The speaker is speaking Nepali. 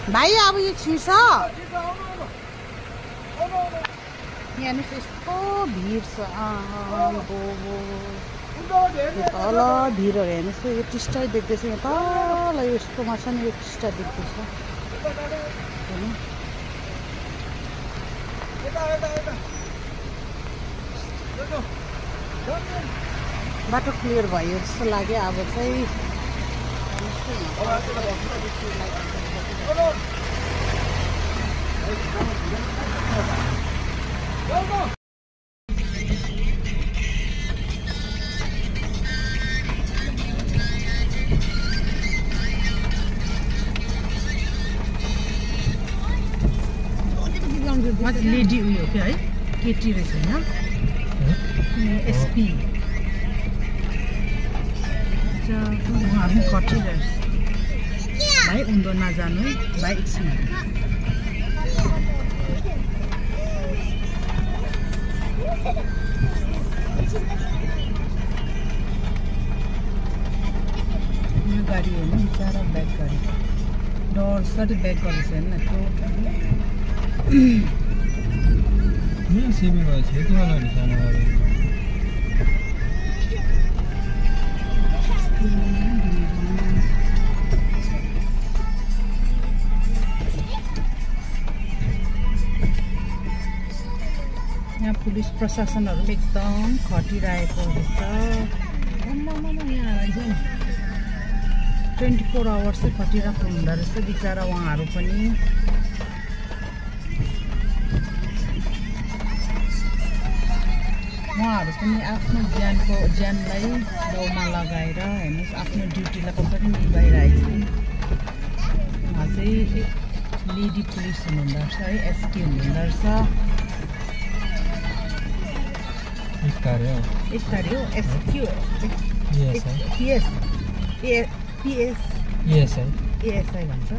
भाइ अब यो छिर्छ यहाँ यस्तो भिड छ तल भिडहरू हेर्नुहोस् यो टिस्टा देख्दैछ यहाँ तल यस्तोमा छ नि यो टिस्टा देख्दैछ बाटो क्लियर भयो जस्तो लाग्यो अब चाहिँ लेडी उयो क्या है केटी रहेछ होइन एसपी उहाँहरू खटिरहेछ भाइ उँधो नजानु है भाइ एकछिन यो गाडी हेर्नु बिचरा ब्याक गाडी डरसरी ब्याक गरेछ हेर्नु सिमी भएछ के बनाउने सानो गाडी यहाँ पुलिस प्रशासनहरू एकदम खटिरहेको रहेछ यहाँ 24 आवर्स चाहिँ खटिरहेको हुँदो रहेछ बिचरा उहाँहरू पनि आफ्नो ज्यानलाई दाउमा लगाएर हेर्नुहोस् आफ्नो ड्युटीलाई कसरी निभाइरहेको छ उहाँ चाहिँ लेडी पुलिस हुनुहुँदो रहेछ है एसके हुनुहुँदो रहेछ एक कार्य हो एसक्यू पिएसआई भन्छ